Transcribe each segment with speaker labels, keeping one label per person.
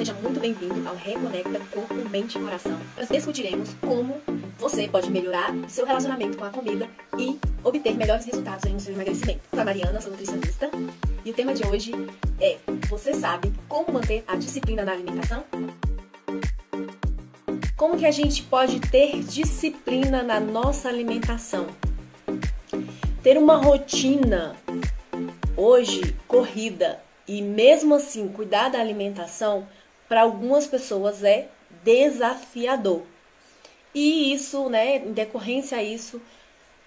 Speaker 1: Seja muito bem-vindo ao Reconecta Corpo, Mente e Coração. Nós discutiremos como você pode melhorar o seu relacionamento com a comida e obter melhores resultados no seu emagrecimento. Eu sou a Mariana, sou nutricionista, e o tema de hoje é: você sabe como manter a disciplina na alimentação? Como que a gente pode ter disciplina na nossa alimentação? Ter uma rotina hoje corrida e mesmo assim cuidar da alimentação, para algumas pessoas é desafiador. E isso, em decorrência a isso,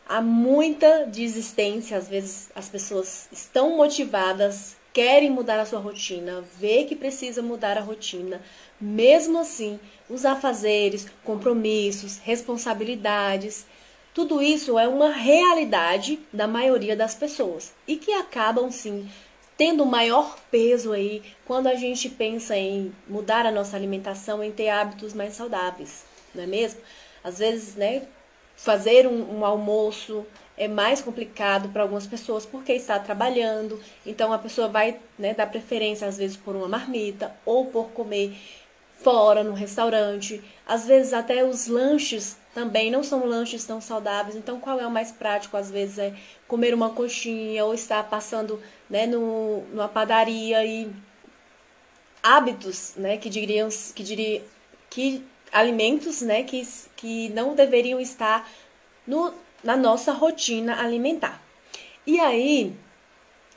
Speaker 1: há muita desistência. Às vezes as pessoas estão motivadas, querem mudar a sua rotina, vê que precisa mudar a rotina. Mesmo assim, os afazeres, compromissos, responsabilidades, tudo isso é uma realidade da maioria das pessoas e que acabam, sim, tendo maior peso aí quando a gente pensa em mudar a nossa alimentação, em ter hábitos mais saudáveis, não é mesmo? Às vezes, fazer um almoço é mais complicado para algumas pessoas porque está trabalhando, então a pessoa vai, dar preferência às vezes por uma marmita ou por comer fora, no restaurante. Às vezes até os lanches também não são lanches tão saudáveis. Então qual é o mais prático? Às vezes é comer uma coxinha ou estar passando numa padaria. E hábitos, que alimentos, que não deveriam estar na nossa rotina alimentar. E aí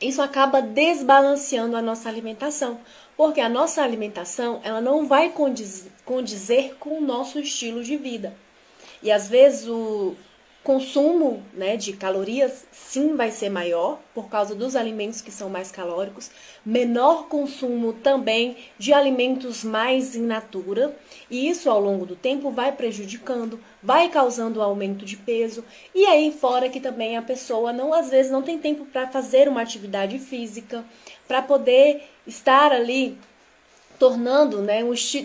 Speaker 1: isso acaba desbalanceando a nossa alimentação, porque a nossa alimentação ela não vai condizer com o nosso estilo de vida. E às vezes o consumo de calorias sim vai ser maior por causa dos alimentos que são mais calóricos, menor consumo também de alimentos mais in natura, e isso ao longo do tempo vai prejudicando, vai causando aumento de peso. E aí fora que também a pessoa às vezes não tem tempo para fazer uma atividade física, para poder estar ali tornando,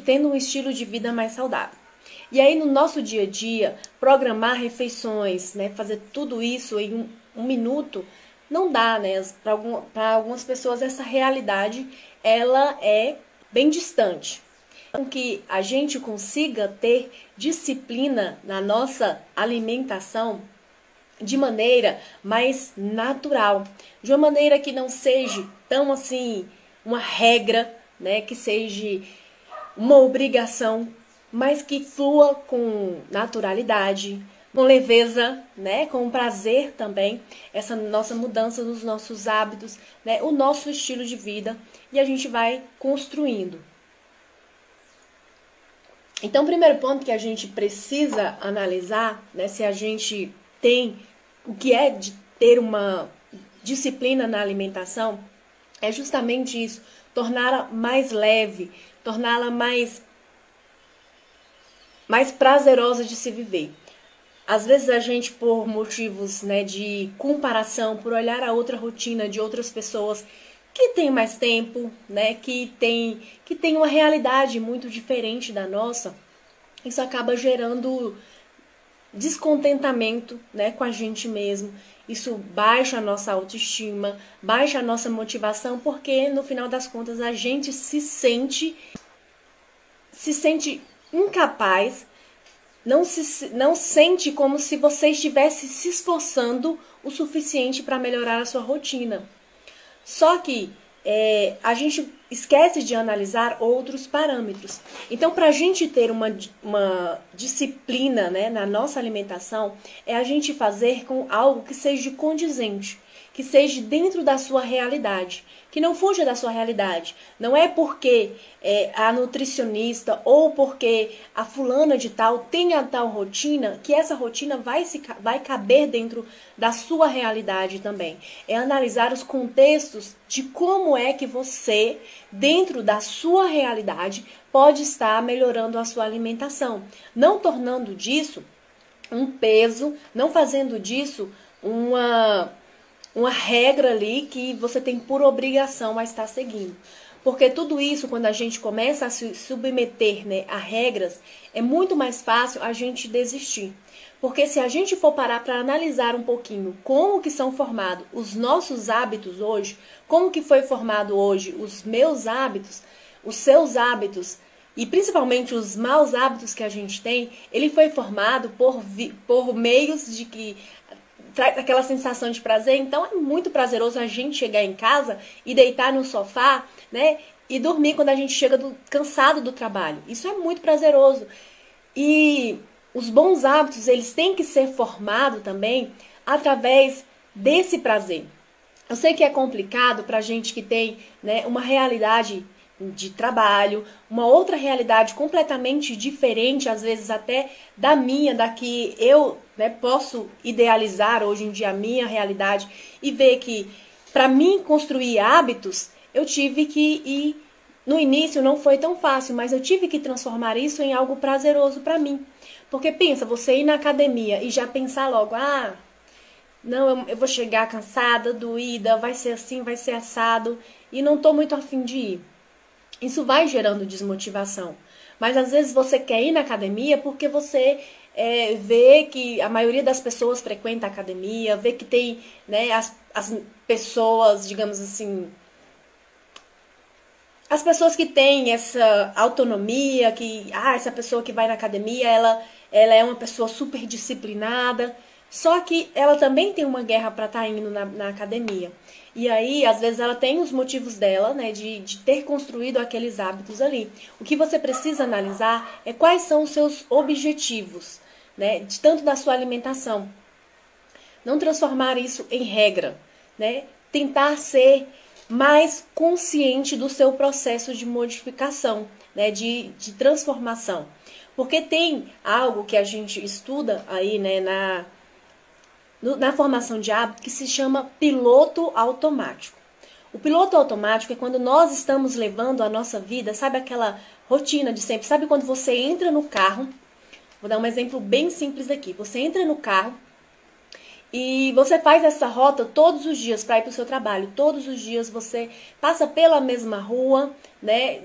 Speaker 1: tendo um estilo de vida mais saudável. E aí no nosso dia a dia, programar refeições, fazer tudo isso em um minuto, não dá, Para algumas pessoas essa realidade, ela é bem distante. Então que a gente consiga ter disciplina na nossa alimentação de maneira mais natural, de uma maneira que não seja tão assim uma regra, que seja uma obrigação, mas que flua com naturalidade, com leveza, com prazer também, essa nossa mudança nos nossos hábitos, o nosso estilo de vida, e a gente vai construindo. Então, o primeiro ponto que a gente precisa analisar, se a gente tem o que é de ter uma disciplina na alimentação, é justamente isso, torná-la mais leve, torná-la mais prazerosa de se viver. Às vezes a gente, por motivos de comparação, por olhar a outra rotina de outras pessoas que têm mais tempo, que tem uma realidade muito diferente da nossa, isso acaba gerando descontentamento, com a gente mesmo. Isso baixa a nossa autoestima, baixa a nossa motivação, porque no final das contas a gente se sente incapaz, não sente como se você estivesse se esforçando o suficiente para melhorar a sua rotina. Só que a gente esquece de analisar outros parâmetros. Então, para a gente ter uma disciplina na nossa alimentação, é a gente fazer com algo que seja condizente, que seja dentro da sua realidade, que não fuja da sua realidade. Não é porque a nutricionista ou porque a fulana de tal tem a tal rotina, que essa rotina vai caber dentro da sua realidade também. É analisar os contextos de como é que você, dentro da sua realidade, pode estar melhorando a sua alimentação. Não tornando disso um peso, não fazendo disso uma regra ali que você tem por obrigação a estar seguindo. Porque tudo isso, quando a gente começa a se submeter a regras, é muito mais fácil a gente desistir. Porque se a gente for parar para analisar um pouquinho como que são formados os nossos hábitos hoje, como que foi formado hoje os meus hábitos, os seus hábitos, e principalmente os maus hábitos que a gente tem, ele foi formado por meios de que traz aquela sensação de prazer. Então é muito prazeroso a gente chegar em casa e deitar no sofá, né? E dormir quando a gente chega cansado do trabalho. Isso é muito prazeroso. E os bons hábitos, eles têm que ser formados também através desse prazer. Eu sei que é complicado para gente que tem, né, uma realidade de trabalho, uma outra realidade completamente diferente, às vezes até da minha, da que eu, né, posso idealizar hoje em dia a minha realidade e ver que para mim construir hábitos, eu tive que ir, no início não foi tão fácil, mas eu tive que transformar isso em algo prazeroso para mim. Porque pensa, você ir na academia e já pensar logo, não, eu vou chegar cansada, doída, vai ser assim, vai ser assado, e não tô muito afim de ir. Isso vai gerando desmotivação. Mas às vezes você quer ir na academia porque você vê que a maioria das pessoas frequenta a academia, vê que tem, né, as pessoas, digamos assim, as pessoas que têm essa autonomia, que essa pessoa que vai na academia, ela é uma pessoa super disciplinada. Só que ela também tem uma guerra para estar indo na academia. E aí, às vezes, ela tem os motivos dela, né, de ter construído aqueles hábitos ali. O que você precisa analisar é quais são os seus objetivos, né, tanto da sua alimentação. Não transformar isso em regra, né? Tentar ser mais consciente do seu processo de modificação, né, de transformação. Porque tem algo que a gente estuda aí, né, na formação de hábito, que se chama piloto automático. O piloto automático é quando nós estamos levando a nossa vida, sabe aquela rotina de sempre? Sabe quando você entra no carro? Vou dar um exemplo bem simples aqui. Você entra no carro e você faz essa rota todos os dias para ir para o seu trabalho. Todos os dias você passa pela mesma rua, né?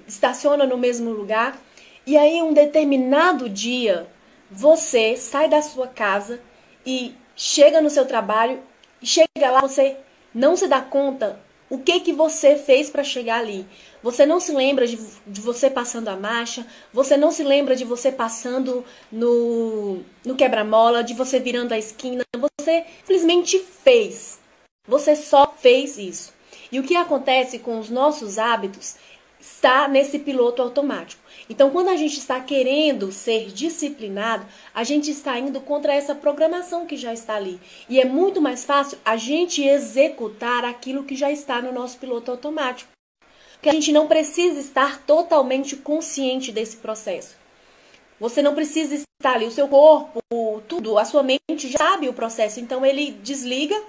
Speaker 1: Estaciona no mesmo lugar. E aí, um determinado dia, você sai da sua casa e chega no seu trabalho, e chega lá, você não se dá conta o que você fez para chegar ali. Você não se lembra de você passando a marcha, você não se lembra de você passando no quebra-mola, de você virando a esquina, você simplesmente fez. Você só fez isso. E o que acontece com os nossos hábitos está nesse piloto automático. Então, quando a gente está querendo ser disciplinado, a gente está indo contra essa programação que já está ali. E é muito mais fácil a gente executar aquilo que já está no nosso piloto automático. Porque a gente não precisa estar totalmente consciente desse processo. Você não precisa estar ali, o seu corpo, tudo, a sua mente já sabe o processo. Então, ele desliga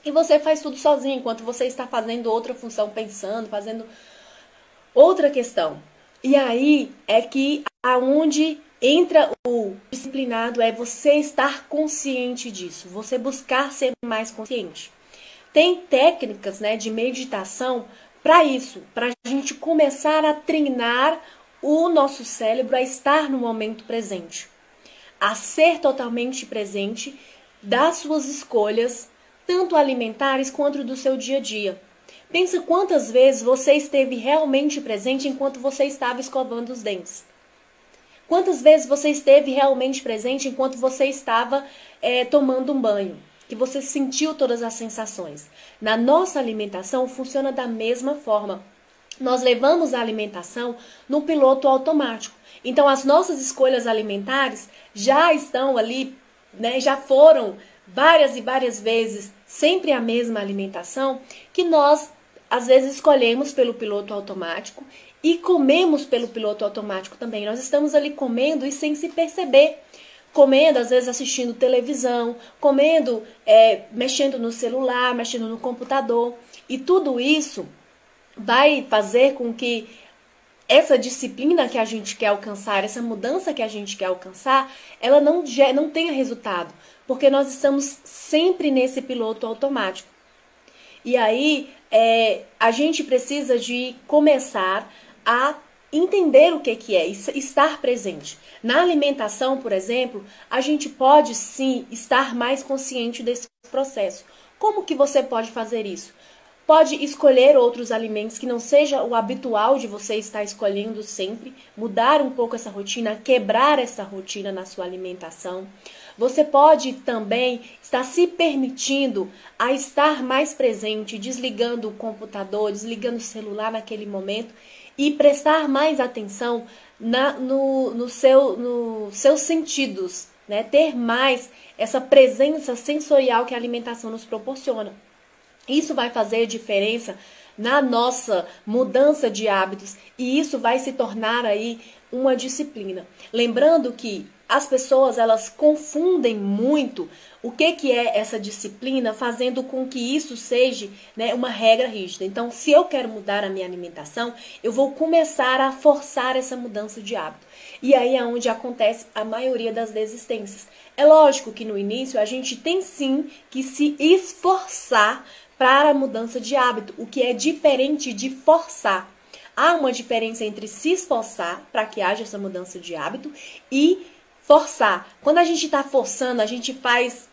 Speaker 1: e você faz tudo sozinho, enquanto você está fazendo outra função, pensando, fazendo outra questão. E aí é que aonde entra o disciplinado é você estar consciente disso, você buscar ser mais consciente. Tem técnicas, né, de meditação para isso, para a gente começar a treinar o nosso cérebro a estar no momento presente, a ser totalmente presente das suas escolhas, tanto alimentares quanto do seu dia a dia. Pensa quantas vezes você esteve realmente presente enquanto você estava escovando os dentes. Quantas vezes você esteve realmente presente enquanto você estava tomando um banho. Que você sentiu todas as sensações. Na nossa alimentação funciona da mesma forma. Nós levamos a alimentação no piloto automático. Então as nossas escolhas alimentares já estão ali, né, já foram várias e várias vezes sempre a mesma alimentação que nós às vezes escolhemos pelo piloto automático e comemos pelo piloto automático também. Nós estamos ali comendo e sem se perceber. Comendo, às vezes assistindo televisão, comendo, mexendo no celular, mexendo no computador. E tudo isso vai fazer com que essa disciplina que a gente quer alcançar, essa mudança que a gente quer alcançar, ela não tenha resultado. Porque nós estamos sempre nesse piloto automático. E aí, a gente precisa de começar a entender o que é estar presente. Na alimentação, por exemplo, a gente pode sim estar mais consciente desse processo. Como que você pode fazer isso? pode escolher outros alimentos que não seja o habitual de você estar escolhendo sempre, mudar um pouco essa rotina, quebrar essa rotina na sua alimentação. Você pode também estar se permitindo a estar mais presente, desligando o computador, desligando o celular naquele momento e prestar mais atenção nos seus sentidos, né? Ter mais essa presença sensorial que a alimentação nos proporciona. Isso vai fazer diferença na nossa mudança de hábitos e isso vai se tornar aí uma disciplina. Lembrando que as pessoas, elas confundem muito o que é essa disciplina, fazendo com que isso seja, né, uma regra rígida. Então, se eu quero mudar a minha alimentação, eu vou começar a forçar essa mudança de hábito. E aí é onde acontece a maioria das desistências. É lógico que no início a gente tem sim que se esforçar para a mudança de hábito, o que é diferente de forçar. Há uma diferença entre se esforçar para que haja essa mudança de hábito e forçar. Quando a gente está forçando, a gente faz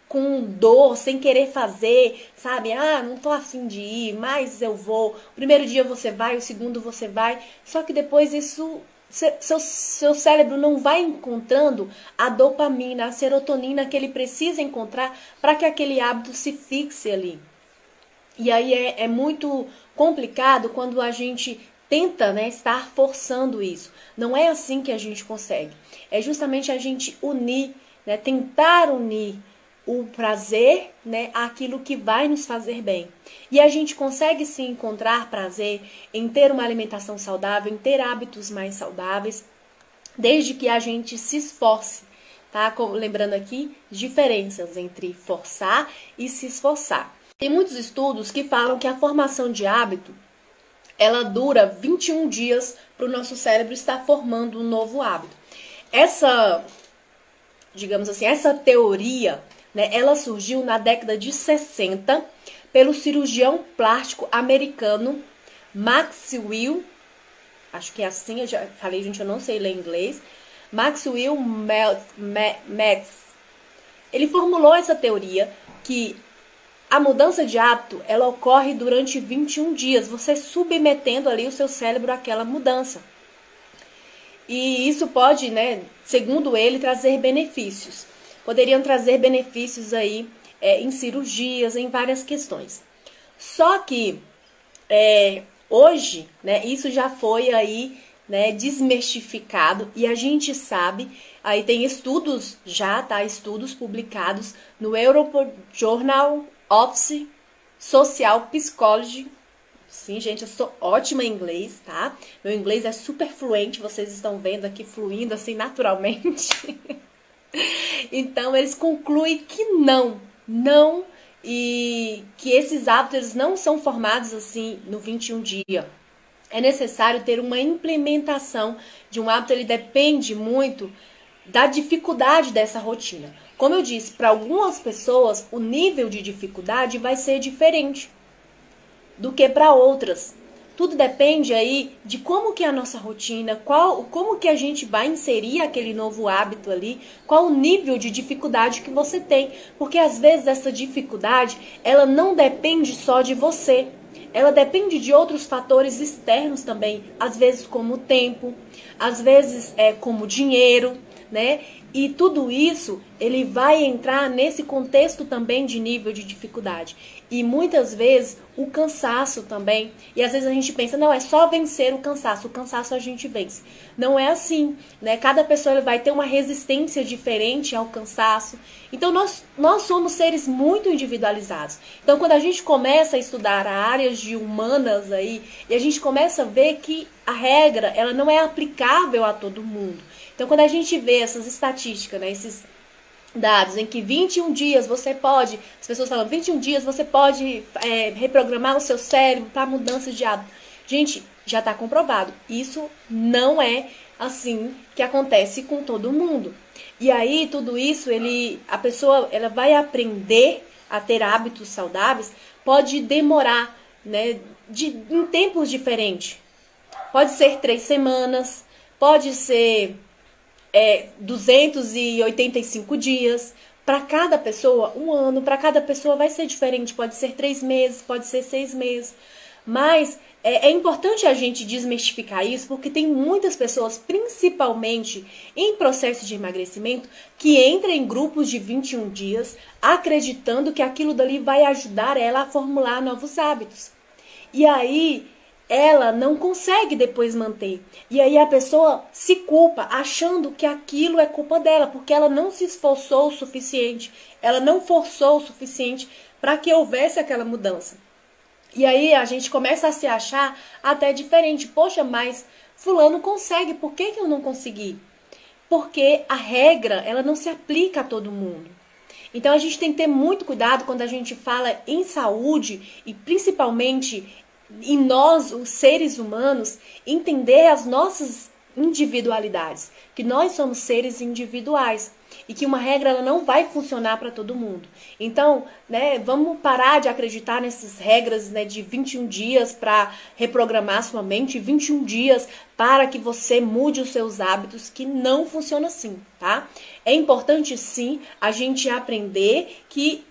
Speaker 1: com dor, sem querer fazer, sabe? Ah, não tô afim de ir, mas eu vou. O primeiro dia você vai, o segundo você vai. Só que depois isso, seu cérebro não vai encontrando a dopamina, a serotonina que ele precisa encontrar para que aquele hábito se fixe ali. E aí é muito complicado quando a gente tenta, né, estar forçando isso. Não é assim que a gente consegue. É justamente a gente unir, né, tentar unir o prazer, né, àquilo que vai nos fazer bem. E a gente consegue sim encontrar prazer em ter uma alimentação saudável, em ter hábitos mais saudáveis, desde que a gente se esforce. Tá? Lembrando aqui, diferenças entre forçar e se esforçar. Tem muitos estudos que falam que a formação de hábito, ela dura 21 dias para o nosso cérebro estar formando um novo hábito. Essa, digamos assim, essa teoria, né, ela surgiu na década de 60 pelo cirurgião plástico americano Maxwell, acho que é assim, eu já falei, gente, eu não sei ler inglês, Maxwell Maltz. Ele formulou essa teoria que a mudança de hábito, ela ocorre durante 21 dias, você submetendo ali o seu cérebro àquela mudança. E isso pode, né, segundo ele, trazer benefícios. Poderiam trazer benefícios aí em cirurgias, em várias questões. Só que hoje, né, isso já foi aí, né, desmistificado e a gente sabe, aí tem estudos já, tá, estudos publicados no European Journal of Social Psychology. Sim, gente, eu sou ótima em inglês, tá? Meu inglês é super fluente, vocês estão vendo aqui fluindo assim naturalmente. Então, eles concluem que não, e que esses hábitos eles não são formados assim no 21 dia. É necessário ter uma implementação de um hábito, ele depende muito da dificuldade dessa rotina. Como eu disse, para algumas pessoas o nível de dificuldade vai ser diferente do que para outras. Tudo depende aí de como que é a nossa rotina, como que a gente vai inserir aquele novo hábito ali, qual o nível de dificuldade que você tem. Porque às vezes essa dificuldade, ela não depende só de você. Ela depende de outros fatores externos também, às vezes como o tempo, às vezes como dinheiro, né? E tudo isso, ele vai entrar nesse contexto também de nível de dificuldade. E muitas vezes o cansaço também. E às vezes a gente pensa, não, é só vencer o cansaço a gente vence. Não é assim, né? Cada pessoa vai ter uma resistência diferente ao cansaço. Então nós somos seres muito individualizados. Então quando a gente começa a estudar áreas de humanas aí, e a gente começa a ver que a regra, ela não é aplicável a todo mundo. Então quando a gente vê essas estatísticas, né, esses dados em que 21 dias você pode, as pessoas falam, 21 dias você pode reprogramar o seu cérebro para mudança de hábito. Gente, já está comprovado. Isso não é assim que acontece com todo mundo. E aí, tudo isso, a pessoa ela vai aprender a ter hábitos saudáveis, pode demorar, né, em tempos diferentes. Pode ser 3 semanas, pode ser 285 dias, Para cada pessoa, 1 ano, para cada pessoa vai ser diferente, pode ser 3 meses, pode ser 6 meses. Mas é importante a gente desmistificar isso, porque tem muitas pessoas, principalmente em processo de emagrecimento, que entram em grupos de 21 dias, acreditando que aquilo dali vai ajudar ela a formular novos hábitos. E aí ela não consegue depois manter. E aí a pessoa se culpa, achando que aquilo é culpa dela, porque ela não se esforçou o suficiente, ela não forçou o suficiente para que houvesse aquela mudança. E aí a gente começa a se achar até diferente. Poxa, mas fulano consegue, por que eu não consegui? Porque a regra, ela não se aplica a todo mundo. Então a gente tem que ter muito cuidado quando a gente fala em saúde e principalmente em nós, os seres humanos, entender as nossas individualidades, que nós somos seres individuais e que uma regra ela não vai funcionar para todo mundo. Então, vamos parar de acreditar nessas regras, de 21 dias para reprogramar sua mente, 21 dias para que você mude os seus hábitos, que não funciona assim, tá? É importante sim a gente aprender que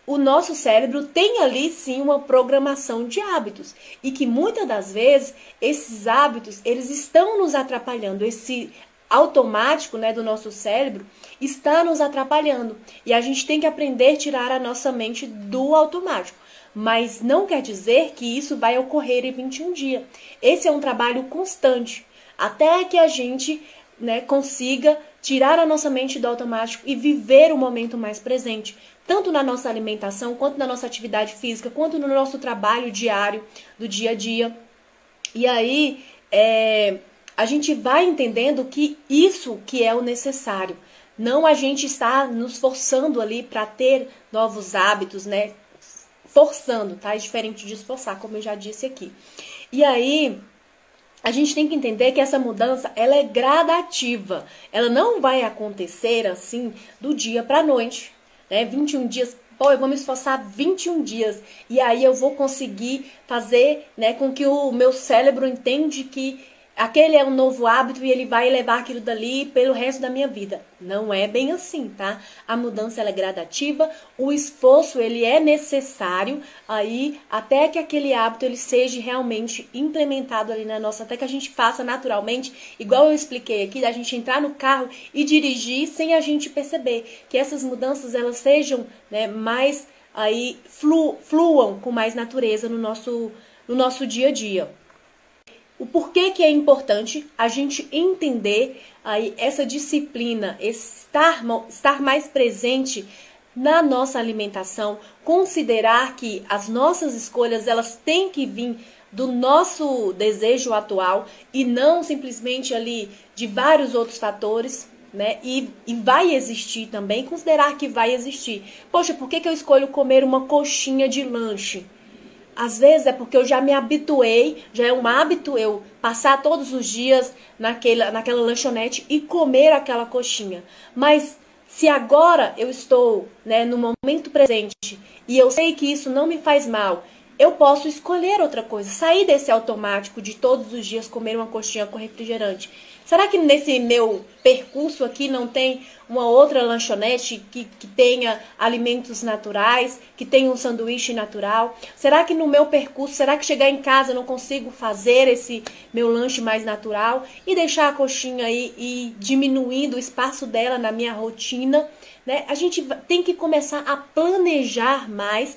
Speaker 1: o nosso cérebro tem ali sim uma programação de hábitos e que muitas das vezes esses hábitos eles estão nos atrapalhando, esse automático do nosso cérebro está nos atrapalhando e a gente tem que aprender a tirar a nossa mente do automático, mas não quer dizer que isso vai ocorrer em 21 dias. Esse é um trabalho constante até que a gente consiga tirar a nossa mente do automático e viver o momento mais presente, tanto na nossa alimentação, quanto na nossa atividade física, quanto no nosso trabalho diário, do dia a dia. E aí, a gente vai entendendo que isso que é o necessário. Não a gente está nos forçando ali para ter novos hábitos, forçando, tá? É diferente de esforçar, como eu já disse aqui. E aí, a gente tem que entender que essa mudança, ela é gradativa. Ela não vai acontecer assim do dia para a noite. 21 dias, eu vou me esforçar 21 dias e aí eu vou conseguir fazer com que o meu cérebro entende que aquele é um novo hábito e ele vai levar aquilo dali pelo resto da minha vida. Não é bem assim, tá? A mudança ela é gradativa, o esforço ele é necessário aí até que aquele hábito ele seja realmente implementado ali na nossa, até que a gente faça naturalmente, igual eu expliquei aqui, da gente entrar no carro e dirigir sem a gente perceber, que essas mudanças elas sejam mais aí fluam com mais natureza no nosso dia a dia. O porquê que é importante a gente entender aí essa disciplina, estar mais presente na nossa alimentação, considerar que as nossas escolhas elas têm que vir do nosso desejo atual e não simplesmente ali de vários outros fatores, E vai existir também, considerar que vai existir. Poxa, por que eu escolho comer uma coxinha de lanche? Às vezes é porque eu já me habituei, já é um hábito eu passar todos os dias naquela lanchonete e comer aquela coxinha. Mas se agora eu estou no momento presente e eu sei que isso não me faz mal, eu posso escolher outra coisa, sair desse automático de todos os dias comer uma coxinha com refrigerante. Será que nesse meu percurso aqui não tem uma outra lanchonete que tenha alimentos naturais, que tenha um sanduíche natural? Será que no meu percurso, será que chegar em casa eu não consigo fazer esse meu lanche mais natural e deixar a coxinha aí e diminuindo o espaço dela na minha rotina? A gente tem que começar a planejar mais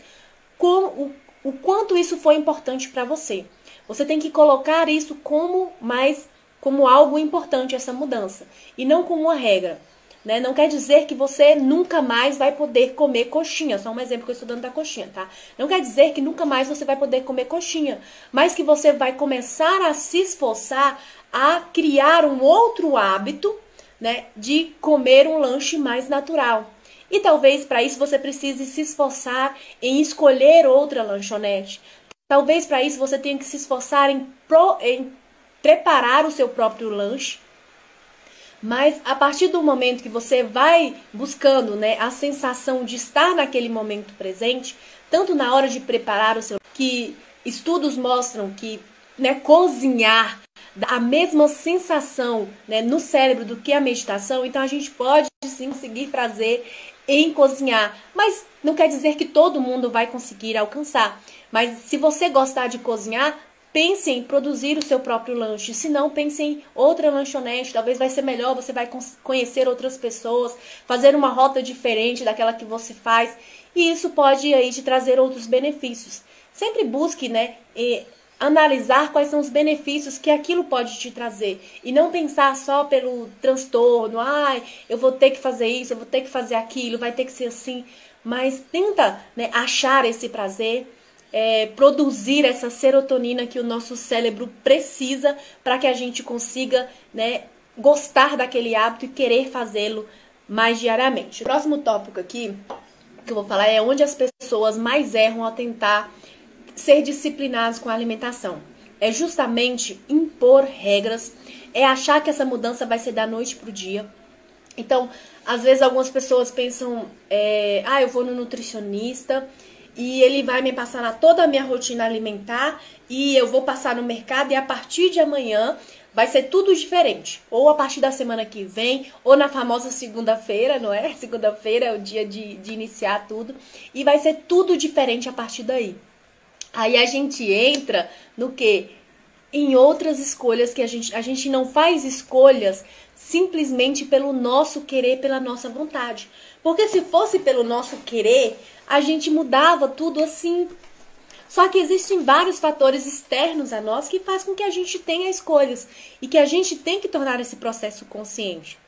Speaker 1: com o quanto isso foi importante para você. Você tem que colocar isso como algo importante, essa mudança, e não como uma regra. Não quer dizer que você nunca mais vai poder comer coxinha, só um exemplo que eu estou dando da coxinha, tá? Não quer dizer que nunca mais você vai poder comer coxinha, mas que você vai começar a se esforçar a criar um outro hábito, de comer um lanche mais natural. E talvez para isso você precise se esforçar em escolher outra lanchonete. Talvez para isso você tenha que se esforçar em preparar o seu próprio lanche. Mas a partir do momento que você vai buscando a sensação de estar naquele momento presente, tanto na hora de preparar o seu, que estudos mostram que cozinhar dá a mesma sensação no cérebro do que a meditação, então a gente pode sim conseguir prazer em cozinhar, mas não quer dizer que todo mundo vai conseguir alcançar. Mas se você gostar de cozinhar, pense em produzir o seu próprio lanche. Se não, pense em outra lanchonete. Talvez vai ser melhor, você vai conhecer outras pessoas, fazer uma rota diferente daquela que você faz. E isso pode aí te trazer outros benefícios. Sempre busque, né, analisar quais são os benefícios que aquilo pode te trazer. E não pensar só pelo transtorno. Ai, eu vou ter que fazer isso, eu vou ter que fazer aquilo, vai ter que ser assim. Mas tenta, né, achar esse prazer, produzir essa serotonina que o nosso cérebro precisa para que a gente consiga, né, gostar daquele hábito e querer fazê-lo mais diariamente. O próximo tópico aqui que eu vou falar é onde as pessoas mais erram ao tentar ser disciplinadas com a alimentação. É justamente impor regras, é achar que essa mudança vai ser da noite pro dia. Então, às vezes algumas pessoas pensam, eu vou no nutricionista e ele vai me passar toda a minha rotina alimentar e eu vou passar no mercado e a partir de amanhã vai ser tudo diferente. Ou a partir da semana que vem, ou na famosa segunda-feira, não é? Segunda-feira é o dia de iniciar tudo. E vai ser tudo diferente a partir daí. Aí a gente entra no quê? Em outras escolhas que a gente não faz escolhas simplesmente pelo nosso querer, pela nossa vontade. Porque se fosse pelo nosso querer, a gente mudava tudo assim. Só que existem vários fatores externos a nós que fazem com que a gente tenha escolhas e que a gente tem que tornar esse processo consciente.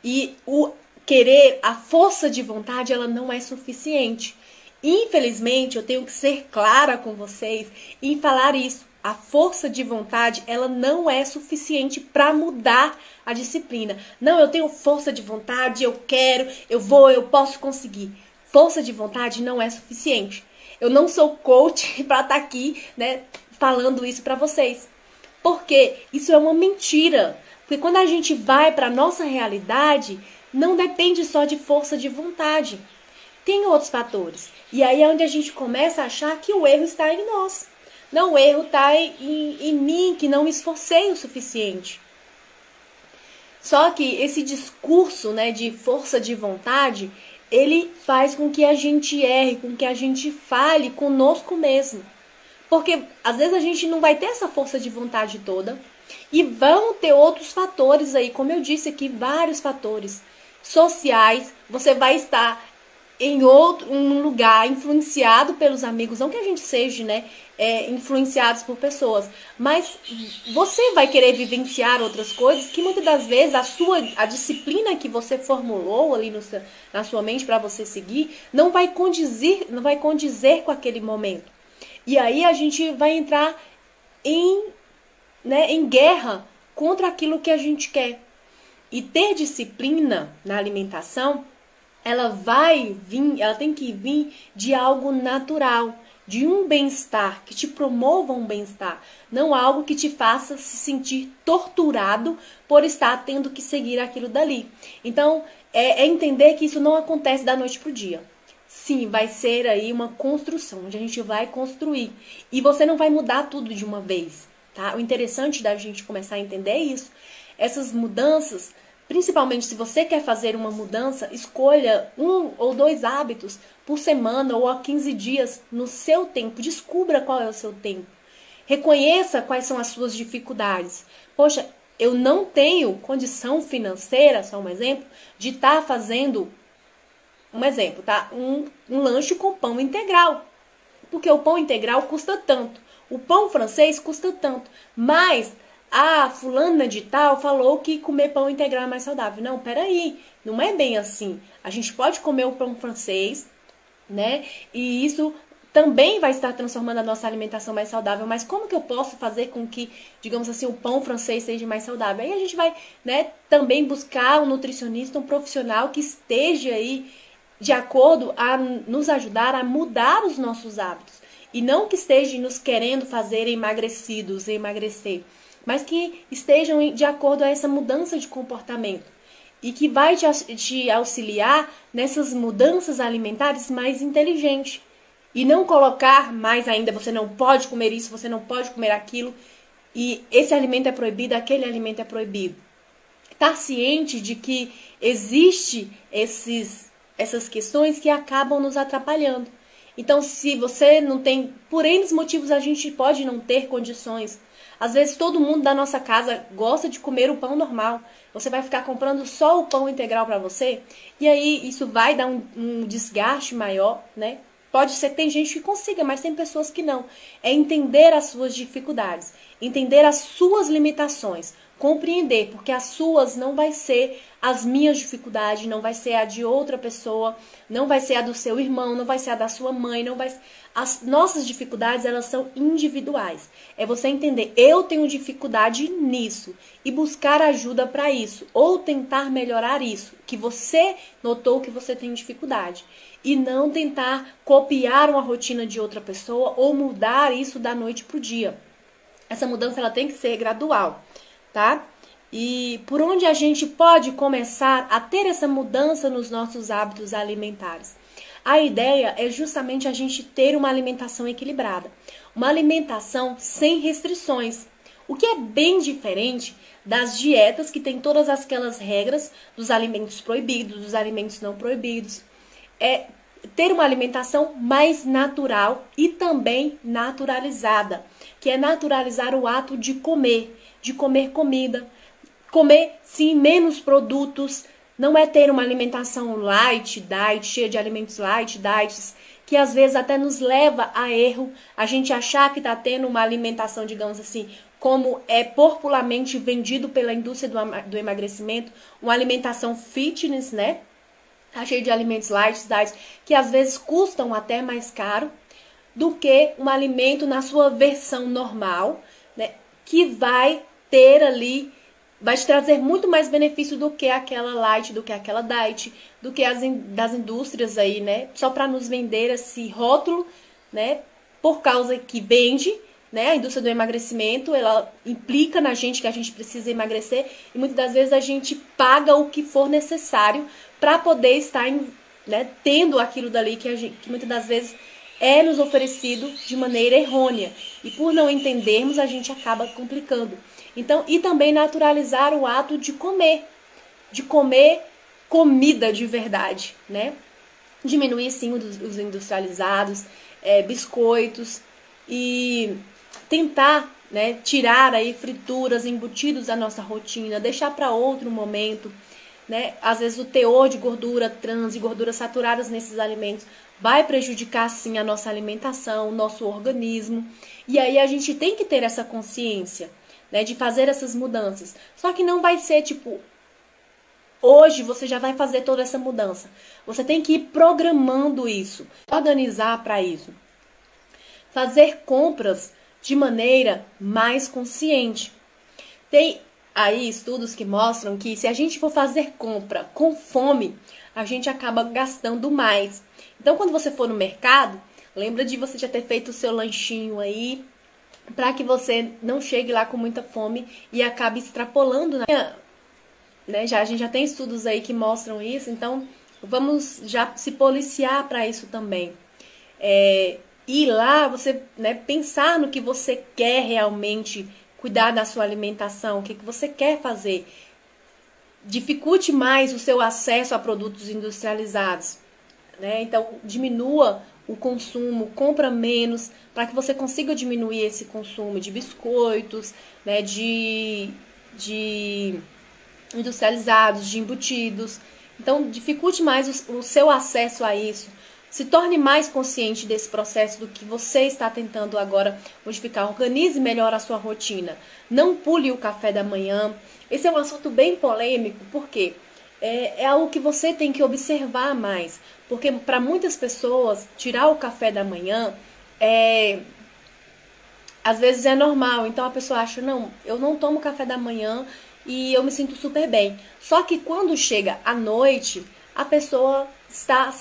Speaker 1: E o querer, a força de vontade, ela não é suficiente. Infelizmente, eu tenho que ser clara com vocês em falar isso. A força de vontade, ela não é suficiente para mudar a disciplina. Não, eu tenho força de vontade, eu quero, eu vou, eu posso conseguir. Força de vontade não é suficiente. Eu não sou coach para estar aqui, né, falando isso para vocês. Porque isso é uma mentira. Porque quando a gente vai para a nossa realidade, não depende só de força de vontade. Tem outros fatores. E aí é onde a gente começa a achar que o erro está em nós. Não, o erro está em mim, que não me esforcei o suficiente. Só que esse discurso, né, de força de vontade, ele faz com que a gente erre, com que a gente fale conosco mesmo. Porque às vezes a gente não vai ter essa força de vontade toda. E vão ter outros fatores aí, como eu disse aqui, vários fatores sociais. Você vai estar em um lugar influenciado pelos amigos, não que a gente seja, né, influenciados por pessoas, mas você vai querer vivenciar outras coisas que muitas das vezes a disciplina que você formulou ali na sua mente para você seguir não vai condizer com aquele momento. E aí a gente vai entrar em guerra contra aquilo que a gente quer. E ter disciplina na alimentação, ela tem que vir de algo natural, de um bem-estar, que te promova um bem-estar, não algo que te faça se sentir torturado por estar tendo que seguir aquilo dali. Então, é entender que isso não acontece da noite pro dia. Sim, vai ser aí uma construção, onde a gente vai construir. E você não vai mudar tudo de uma vez, tá? O interessante da gente começar a entender é isso. Essas mudanças, principalmente se você quer fazer uma mudança, escolha 1 ou 2 hábitos por semana ou a 15 dias no seu tempo. Descubra qual é o seu tempo. Reconheça quais são as suas dificuldades. Poxa, eu não tenho condição financeira, só um exemplo, de estar fazendo, um exemplo, tá? Um lanche com pão integral. Porque o pão integral custa tanto. O pão francês custa tanto. Mas a fulana de tal falou que comer pão integral é mais saudável. Não, peraí, não é bem assim. A gente pode comer o pão francês, né? E isso também vai estar transformando a nossa alimentação mais saudável. Mas como que eu posso fazer com que, digamos assim, o pão francês seja mais saudável? Aí a gente vai, né, também buscar um nutricionista, um profissional que esteja aí de acordo a nos ajudar a mudar os nossos hábitos. E não que esteja nos querendo fazer emagrecer, mas que estejam de acordo a essa mudança de comportamento e que vai te auxiliar nessas mudanças alimentares mais inteligentes. E não colocar mais ainda, você não pode comer isso, você não pode comer aquilo, e esse alimento é proibido, aquele alimento é proibido. Estar ciente de que existe esses essas questões que acabam nos atrapalhando. Então, se você não tem, por N motivos, a gente pode não ter condições. Às vezes, todo mundo da nossa casa gosta de comer o pão normal. Você vai ficar comprando só o pão integral para você? E aí, isso vai dar um desgaste maior, né? Pode ser que tem gente que consiga, mas tem pessoas que não. É entender as suas dificuldades, entender as suas limitações, compreender, porque as suas não vai ser as minhas dificuldades, não vai ser a de outra pessoa, não vai ser a do seu irmão, não vai ser a da sua mãe, não vai. As nossas dificuldades, elas são individuais. É você entender, eu tenho dificuldade nisso e buscar ajuda para isso, ou tentar melhorar isso, que você notou que você tem dificuldade. E não tentar copiar uma rotina de outra pessoa ou mudar isso da noite pro dia. Essa mudança ela tem que ser gradual, tá? E por onde a gente pode começar a ter essa mudança nos nossos hábitos alimentares? A ideia é justamente a gente ter uma alimentação equilibrada, uma alimentação sem restrições, o que é bem diferente das dietas que tem todas aquelas regras dos alimentos proibidos, dos alimentos não proibidos. É ter uma alimentação mais natural e também naturalizada, que é naturalizar o ato de comer comida, comer sim menos produtos, não é ter uma alimentação light, diet, cheia de alimentos light, diets, que às vezes até nos leva a erro, a gente achar que está tendo uma alimentação, digamos assim, como é popularmente vendido pela indústria do emagrecimento, uma alimentação fitness, né? Tá cheio de alimentos light, diet, que às vezes custam até mais caro do que um alimento na sua versão normal, né? Que vai ter ali, vai te trazer muito mais benefício do que aquela light, do que aquela diet, do que das indústrias aí, né? Só para nos vender esse rótulo, né? Por causa que vende, né? A indústria do emagrecimento, ela implica na gente que a gente precisa emagrecer e muitas das vezes a gente paga o que for necessário para poder estar, né, tendo aquilo dali que muitas das vezes é nos oferecido de maneira errônea. E por não entendermos, a gente acaba complicando. Então, e também naturalizar o ato de comer comida de verdade, né? Diminuir sim os industrializados, biscoitos e tentar, né, tirar aí frituras, embutidos da nossa rotina, deixar para outro momento, né? Às vezes o teor de gordura trans e gorduras saturadas nesses alimentos vai prejudicar sim a nossa alimentação, o nosso organismo. E aí a gente tem que ter essa consciência, né, de fazer essas mudanças. Só que não vai ser tipo, hoje você já vai fazer toda essa mudança. Você tem que ir programando isso, organizar para isso. Fazer compras de maneira mais consciente. Tem aí estudos que mostram que se a gente for fazer compra com fome, a gente acaba gastando mais. Então, quando você for no mercado, lembra de você já ter feito o seu lanchinho aí, para que você não chegue lá com muita fome e acabe extrapolando, né? A gente já tem estudos aí que mostram isso, então vamos já se policiar para isso também. Ir lá, você, né, pensar no que você quer realmente, cuidar da sua alimentação, o que você quer fazer. Dificulte mais o seu acesso a produtos industrializados, né? Então, diminua o consumo, compra menos, para que você consiga diminuir esse consumo de biscoitos, né, de industrializados, de embutidos. Então, dificulte mais o seu acesso a isso. Se torne mais consciente desse processo do que você está tentando agora modificar. Organize melhor a sua rotina. Não pule o café da manhã. Esse é um assunto bem polêmico, porque é algo que você tem que observar mais. Porque para muitas pessoas, tirar o café da manhã às vezes é normal. Então a pessoa acha, não, eu não tomo café da manhã e eu me sinto super bem. Só que quando chega à noite, a pessoa está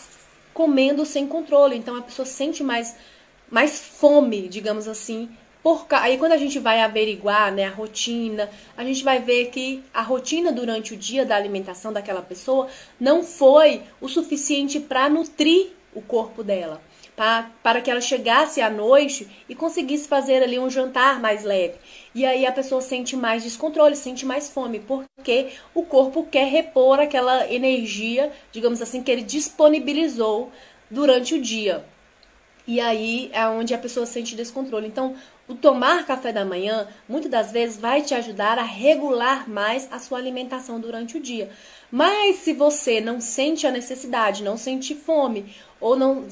Speaker 1: comendo sem controle, então a pessoa sente mais fome, digamos assim. Aí quando a gente vai averiguar, né, a rotina, a gente vai ver que a rotina durante o dia da alimentação daquela pessoa não foi o suficiente para nutrir o corpo dela, para que ela chegasse à noite e conseguisse fazer ali um jantar mais leve. E aí a pessoa sente mais descontrole, sente mais fome, porque o corpo quer repor aquela energia, digamos assim, que ele disponibilizou durante o dia. E aí é onde a pessoa sente descontrole. Então, o tomar café da manhã, muitas das vezes, vai te ajudar a regular mais a sua alimentação durante o dia. Mas se você não sente a necessidade, não sente fome, ou não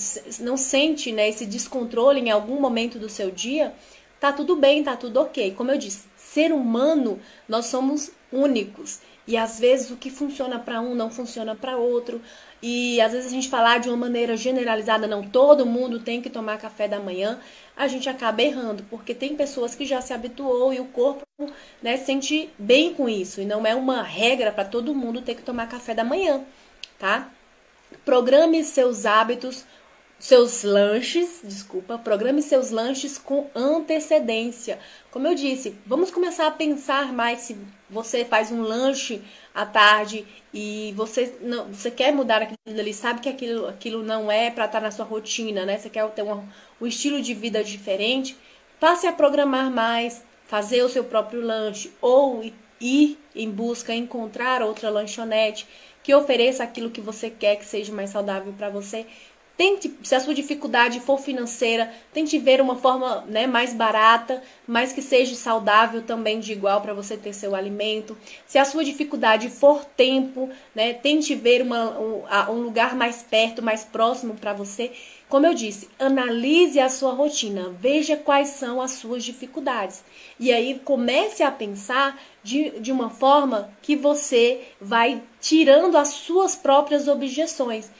Speaker 1: sente, né, esse descontrole em algum momento do seu dia, tá tudo bem, tá tudo ok. Como eu disse, ser humano, nós somos únicos. E às vezes o que funciona para um não funciona para outro. E às vezes a gente falar de uma maneira generalizada, não, todo mundo tem que tomar café da manhã, a gente acaba errando, porque tem pessoas que já se habituou e o corpo, né, sente bem com isso. E não é uma regra para todo mundo ter que tomar café da manhã, tá? Programe seus hábitos, programe seus lanches com antecedência. Como eu disse, vamos começar a pensar mais se você faz um lanche à tarde e você quer mudar aquilo ali, sabe que aquilo não é para estar na sua rotina, né? Você quer ter um estilo de vida diferente, passe a programar mais, fazer o seu próprio lanche ou ir em busca, encontrar outra lanchonete que ofereça aquilo que você quer que seja mais saudável para você. Tente, se a sua dificuldade for financeira, tente ver uma forma, né, mais barata, mas que seja saudável também de igual para você ter seu alimento. Se a sua dificuldade for tempo, né, tente ver um lugar mais perto, mais próximo para você. Como eu disse, analise a sua rotina, veja quais são as suas dificuldades. E aí comece a pensar de uma forma que você vai tirando as suas próprias objeções.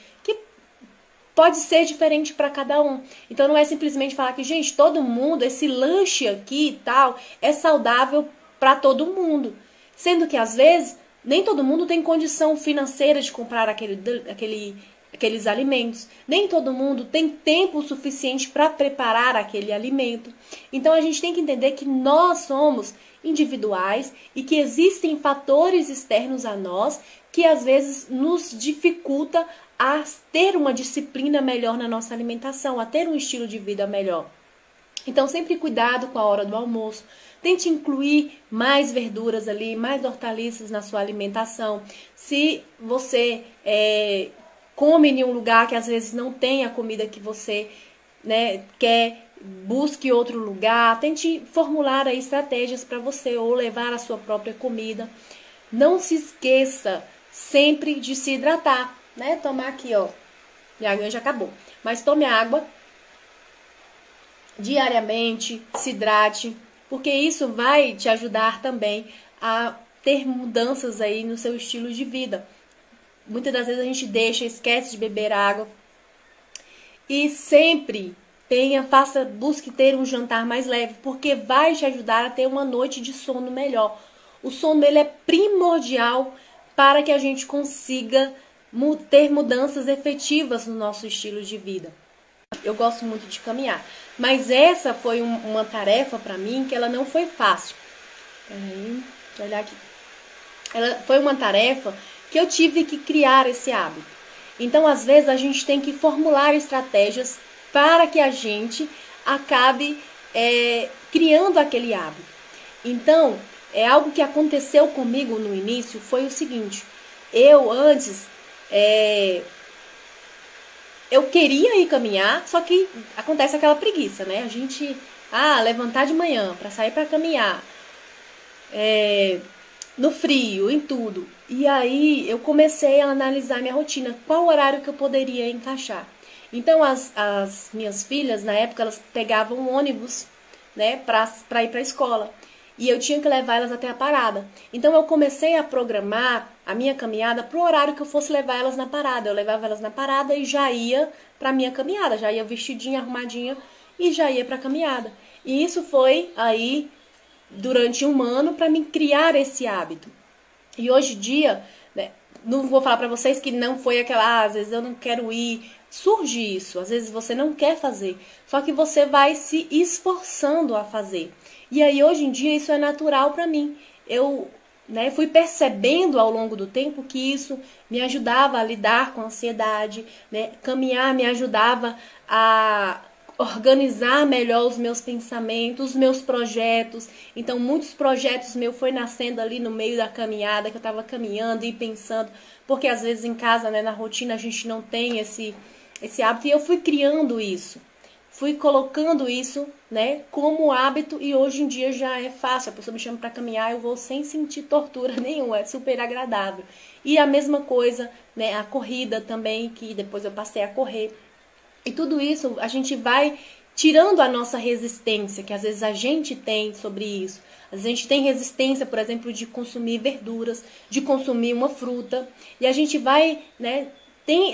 Speaker 1: Pode ser diferente para cada um. Então não é simplesmente falar que, gente, todo mundo, esse lanche aqui e tal, é saudável para todo mundo. Sendo que às vezes nem todo mundo tem condição financeira de comprar aqueles alimentos. Nem todo mundo tem tempo suficiente para preparar aquele alimento. Então a gente tem que entender que nós somos individuais e que existem fatores externos a nós que às vezes nos dificulta a ter uma disciplina melhor na nossa alimentação, a ter um estilo de vida melhor. Então, sempre cuidado com a hora do almoço. Tente incluir mais verduras ali, mais hortaliças na sua alimentação. Se você come em um lugar que às vezes não tem a comida que você, né, quer, busque outro lugar. Tente formular aí estratégias para você ou levar a sua própria comida. Não se esqueça sempre de se hidratar. Né? Tomar aqui, ó, minha água já acabou, mas tome água diariamente, se hidrate, porque isso vai te ajudar também a ter mudanças aí no seu estilo de vida. Muitas das vezes a gente esquece de beber água e sempre busque ter um jantar mais leve, porque vai te ajudar a ter uma noite de sono melhor. O sono, ele é primordial para que a gente consiga ter mudanças efetivas no nosso estilo de vida. Eu gosto muito de caminhar, mas essa foi uma tarefa para mim que ela não foi fácil. Peraí, deixa eu olhar aqui. Ela foi uma tarefa que eu tive que criar esse hábito. Então, às vezes, a gente tem que formular estratégias para que a gente acabe criando aquele hábito. Então, algo que aconteceu comigo no início foi o seguinte: eu antes eu queria ir caminhar, só que acontece aquela preguiça, né? A gente levantar de manhã para sair para caminhar, no frio, em tudo. E aí eu comecei a analisar minha rotina, qual horário que eu poderia encaixar. Então as minhas filhas, na época, elas pegavam um ônibus, né, para ir para a escola. E eu tinha que levar elas até a parada. Então eu comecei a programar a minha caminhada para o horário que eu fosse levar elas na parada. Eu levava elas na parada e já ia para a minha caminhada. Já ia vestidinha, arrumadinha e já ia para a caminhada. E isso foi aí durante um ano para mim criar esse hábito. E hoje em dia, né, não vou falar para vocês que não foi aquela, às vezes eu não quero ir. Surge isso, às vezes você não quer fazer. Só que você vai se esforçando a fazer. E aí, hoje em dia, isso é natural para mim. Eu né, fui percebendo ao longo do tempo que isso me ajudava a lidar com a ansiedade, né? Caminhar me ajudava a organizar melhor os meus pensamentos, os meus projetos. Então, muitos projetos meus foi nascendo ali no meio da caminhada, que eu estava caminhando e pensando, porque às vezes em casa, né, na rotina, a gente não tem esse hábito, e eu fui criando isso. Fui colocando isso, né, como hábito, e hoje em dia já é fácil. A pessoa me chama para caminhar, eu vou sem sentir tortura nenhuma, é super agradável. E a mesma coisa, né, a corrida também, que depois eu passei a correr. E tudo isso a gente vai tirando a nossa resistência, que às vezes a gente tem sobre isso. Às vezes a gente tem resistência, por exemplo, de consumir verduras, de consumir uma fruta, e a gente vai, né,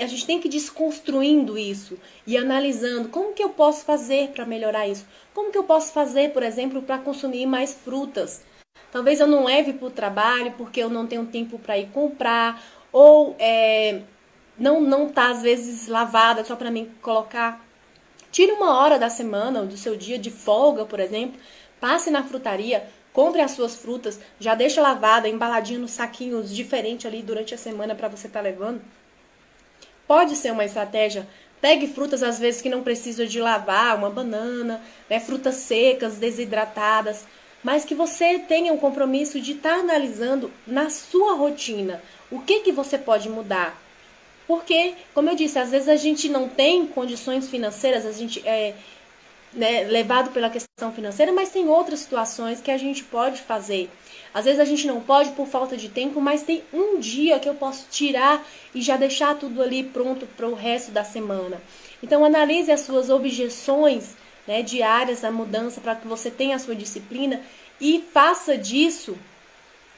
Speaker 1: a gente tem que ir desconstruindo isso e analisando como que eu posso fazer para melhorar isso. Como que eu posso fazer, por exemplo, para consumir mais frutas. Talvez eu não leve para o trabalho porque eu não tenho tempo para ir comprar, ou não tá às vezes lavada só para mim colocar. Tire uma hora da semana ou do seu dia de folga, por exemplo, passe na frutaria, compre as suas frutas, já deixa lavada, embaladinha nos saquinhos diferentes ali durante a semana para você estar levando. Pode ser uma estratégia. Pegue frutas, às vezes, que não precisam de lavar, uma banana, né, frutas secas, desidratadas, mas que você tenha um compromisso de estar analisando na sua rotina o que você pode mudar. Porque, como eu disse, às vezes a gente não tem condições financeiras, a gente né, levado pela questão financeira, mas tem outras situações que a gente pode fazer. Às vezes a gente não pode por falta de tempo, mas tem um dia que eu posso tirar e já deixar tudo ali pronto para o resto da semana. Então analise as suas objeções, né, diárias à mudança para que você tenha a sua disciplina e faça disso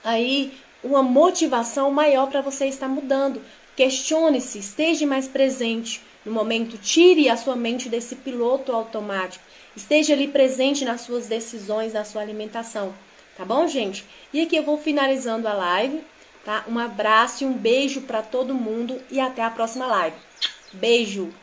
Speaker 1: aí uma motivação maior para você estar mudando. Questione-se, esteja mais presente no momento, tire a sua mente desse piloto automático. Esteja ali presente nas suas decisões, na sua alimentação. Tá bom, gente? E aqui eu vou finalizando a live, tá? Um abraço e um beijo para todo mundo e até a próxima live. Beijo!